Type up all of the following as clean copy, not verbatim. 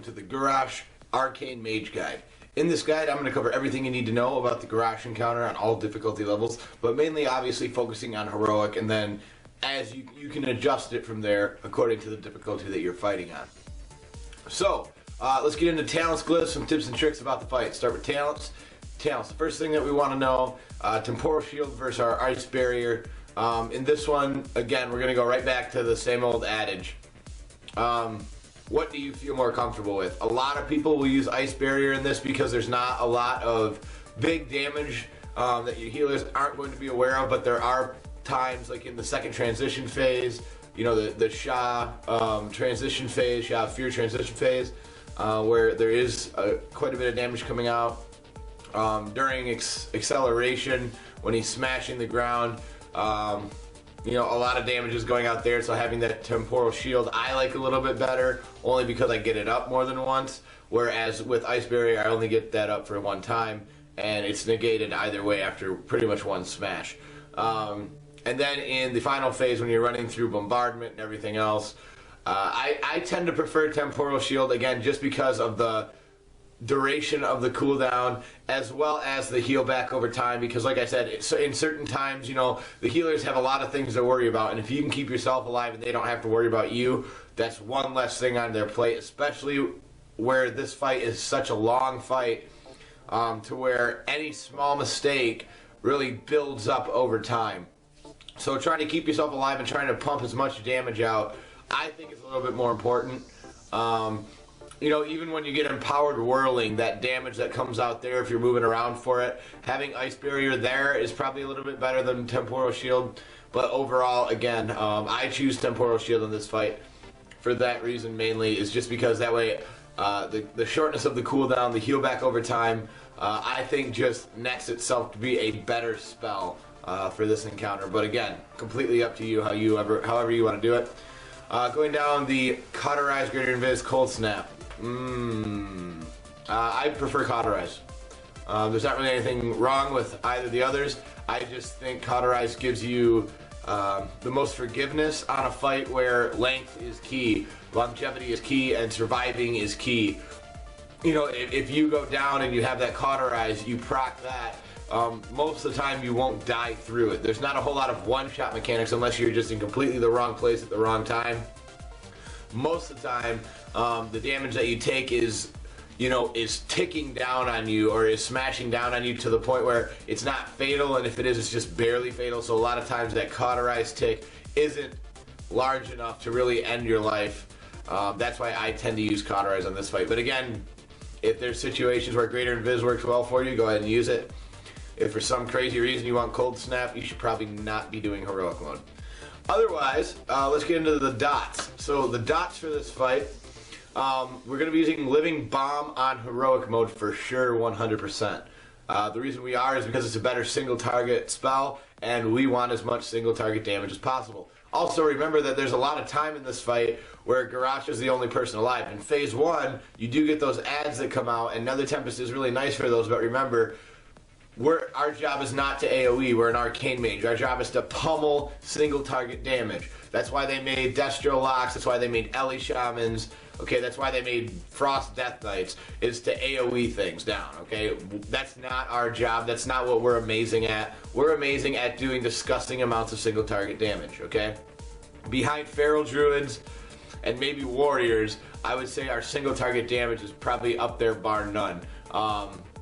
to the Garrosh Arcane Mage Guide. In this guide, I'm going to cover everything you need to know about the Garrosh Encounter on all difficulty levels, but mainly obviously focusing on Heroic, and then as you can adjust it from there according to the difficulty that you're fighting on. So, let's get into talents, glyphs, some tips and tricks about the fight. Start with talents. Talents, the first thing that we want to know, Temporal Shield versus our Ice Barrier. In this one, again, we're going to go right back to the same old adage. What do you feel more comfortable with? A lot of people will use Ice Barrier in this because there's not a lot of big damage that your healers aren't going to be aware of, but there are times, like in the second transition phase, you know, the Sha transition phase, Sha of Fear transition phase, where there is quite a bit of damage coming out. During acceleration, when he's smashing the ground, you know, a lot of damage is going out there, so having that temporal shield I like a little bit better, only because I get it up more than once, whereas with Ice Barrier I only get that up for one time, and it's negated either way after pretty much one smash. And then in the final phase, when you're running through bombardment and everything else, I tend to prefer temporal shield, again, just because of the duration of the cooldown, as well as the heal back over time, because like I said, in certain times, you know, the healers have a lot of things to worry about, and if you can keep yourself alive and they don't have to worry about you, that's one less thing on their plate, especially where this fight is such a long fight, to where any small mistake really builds up over time. So trying to keep yourself alive and trying to pump as much damage out, I think is a little bit more important. You know, even when you get empowered whirling, that damage that comes out there if you're moving around for it, having Ice Barrier there is probably a little bit better than Temporal Shield. But overall, again, I choose Temporal Shield in this fight for that reason mainly, is just because that way the shortness of the cooldown, the heal back over time, I think just nets itself to be a better spell for this encounter. But again, completely up to you, however you want to do it. Going down the Cauterize, Greater Invis, Cold Snap. I prefer Cauterize. There's not really anything wrong with either of the others. I just think Cauterize gives you the most forgiveness on a fight where length is key, longevity is key, and surviving is key. You know, if you go down and you have that Cauterize, you proc that, most of the time you won't die through it. There's not a whole lot of one-shot mechanics unless you're just in completely the wrong place at the wrong time. Most of the time, the damage that you take is, you know, is ticking down on you, or is smashing down on you to the point where it's not fatal, and if it is, it's just barely fatal. So a lot of times that Cauterized tick isn't large enough to really end your life. That's why I tend to use Cauterize on this fight. But again, if there's situations where Greater Invis works well for you, go ahead and use it. If for some crazy reason you want Cold Snap, you should probably not be doing Heroic mode. Otherwise, let's get into the dots. So the dots for this fight, we're going to be using Living Bomb on Heroic mode for sure, 100%. The reason we are is because it's a better single target spell, and we want as much single target damage as possible. Also, remember that there's a lot of time in this fight where Garrosh is the only person alive. In Phase 1, you do get those ads that come out, and Nether Tempest is really nice for those, but remember, our job is not to AoE, we're an Arcane Mage. Our job is to pummel single target damage. That's why they made Destro Locks, that's why they made Ellie Shamans, okay, that's why they made Frost Death Knights, is to AoE things down, okay? That's not our job, that's not what we're amazing at. We're amazing at doing disgusting amounts of single target damage, okay? Behind Feral Druids and maybe Warriors, I would say our single target damage is probably up there bar none.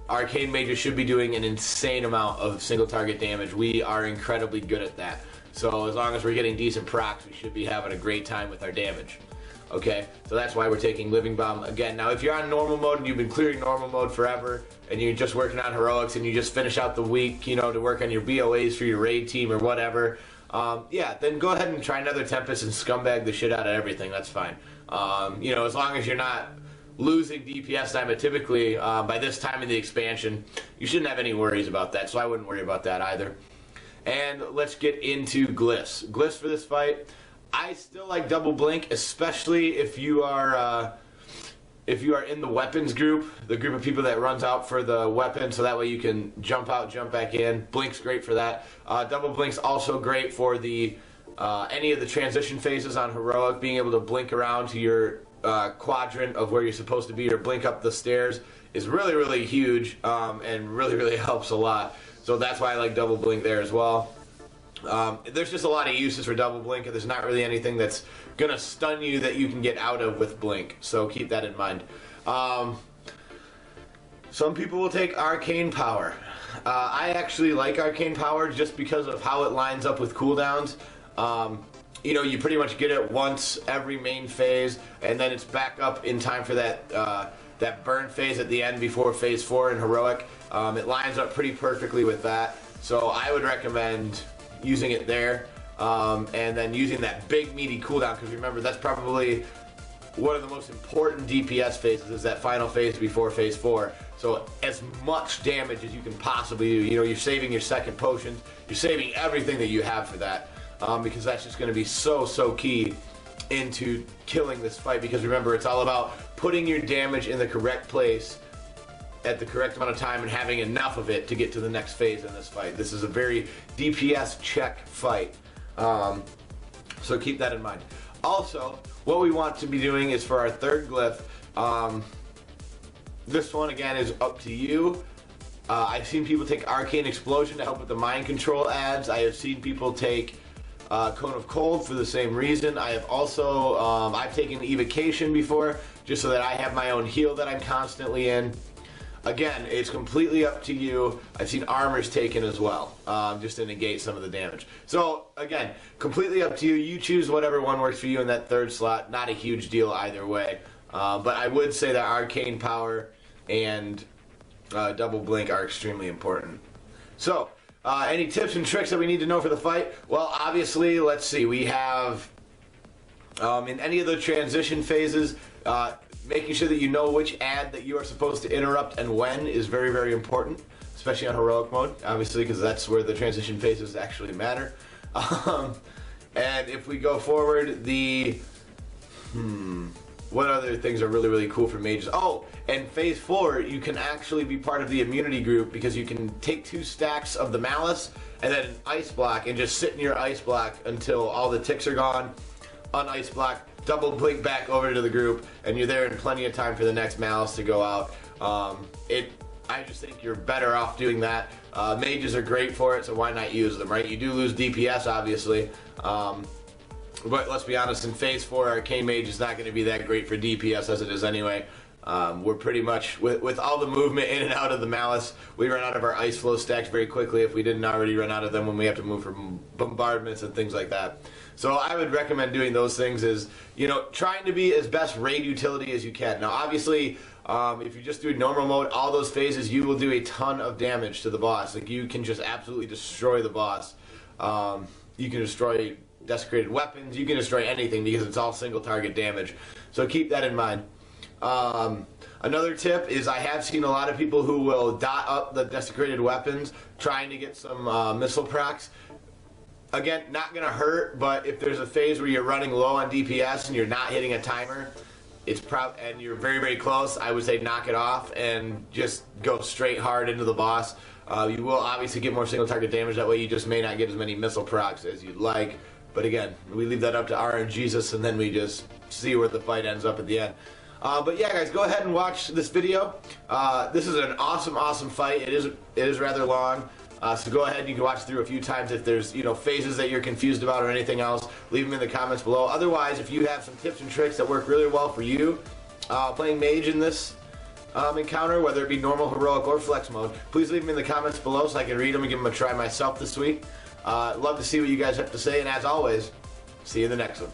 Arcane Mages should be doing an insane amount of single target damage. We are incredibly good at that. So as long as we're getting decent procs, we should be having a great time with our damage. Okay, so that's why we're taking Living Bomb again. Now if you're on normal mode and you've been clearing normal mode forever, and you're just working on Heroics and you just finish out the week, you know, to work on your BOAs for your raid team or whatever, yeah, then go ahead and try Nether Tempest and scumbag the shit out of everything, that's fine. You know, as long as you're not losing DPS time, but typically by this time in the expansion, you shouldn't have any worries about that, so I wouldn't worry about that either. And let's get into Glyphs. Glyphs for this fight, I still like Double Blink, especially if you are in the weapons group, the group of people that runs out for the weapon, so that way you can jump out, jump back in. Blink's great for that. Double Blink's also great for the any of the transition phases on Heroic, being able to blink around to your quadrant of where you're supposed to be, or blink up the stairs, is really, really huge, and really, really helps a lot. So that's why I like double blink there as well. There's just a lot of uses for double blink, and there's not really anything that's gonna stun you that you can get out of with blink. So keep that in mind. Some people will take arcane power. I actually like arcane power just because of how it lines up with cooldowns. You know, you pretty much get it once every main phase, and then it's back up in time for that that burn phase at the end before phase 4 in heroic. It lines up pretty perfectly with that, so I would recommend using it there, and then using that big meaty cooldown, because remember, that's probably one of the most important DPS phases, is that final phase before phase 4. So as much damage as you can possibly do. You know, you're saving your second potions, you're saving everything that you have for that, because that's just going to be so key into killing this fight. Because remember, it's all about putting your damage in the correct place at the correct amount of time and having enough of it to get to the next phase in this fight. This is a very DPS check fight, so keep that in mind. Also, what we want to be doing is for our third glyph, this one again is up to you. I've seen people take Arcane Explosion to help with the mind control ads. I have seen people take Cone of Cold for the same reason. I have also, I've taken Evocation before, just so that I have my own heal that I'm constantly in. Again, it's completely up to you. I've seen armors taken as well, just to negate some of the damage. So again, completely up to you. You choose whatever one works for you in that third slot. Not a huge deal either way. But I would say that Arcane Power and double blink are extremely important. So, any tips and tricks that we need to know for the fight? Well, obviously, let's see. We have, in any of the transition phases, making sure that you know which ad that you are supposed to interrupt and when is very important, especially on heroic mode, obviously, because that's where the transition phases actually matter. And if we go forward, what other things are really cool for mages? Oh, and phase 4, you can actually be part of the immunity group, because you can take 2 stacks of the Malice and then an ice block and just sit in your ice block until all the ticks are gone, un-ice block, double blink back over to the group, and you're there in plenty of time for the next Malice to go out. I just think you're better off doing that. Mages are great for it, so why not use them, right? You do lose DPS, obviously. But let's be honest, in phase 4, Arcane Mage is not going to be that great for DPS as it is anyway. We're pretty much, with all the movement in and out of the Malice, we run out of our Ice Flow stacks very quickly if we didn't already run out of them when we have to move from bombardments and things like that. So I would recommend doing those things, is, you know, trying to be as best raid utility as you can. Now obviously, if you just do normal mode, all those phases, you will do a ton of damage to the boss. Like, you can just absolutely destroy the boss. You can destroy desecrated weapons, you can destroy anything, because it's all single target damage. So keep that in mind. Another tip is, I have seen a lot of people who will dot up the desecrated weapons trying to get some missile procs. Again, not gonna hurt, but if there's a phase where you're running low on DPS and you're not hitting a timer, and you're very close, I would say knock it off and just go straight hard into the boss. You will obviously get more single target damage that way. You just may not get as many missile procs as you'd like. But again, we leave that up to RNGesus, and then we just see where the fight ends up at the end. But yeah, guys, go ahead and watch this video. This is an awesome fight. It is rather long. So go ahead, you can watch through a few times. If there's, you know, phases that you're confused about or anything else, leave them in the comments below. Otherwise, if you have some tips and tricks that work really well for you playing mage in this encounter, whether it be normal, heroic, or flex mode, please leave them in the comments below so I can read them and give them a try myself this week. Love to see what you guys have to say, and as always, see you in the next one.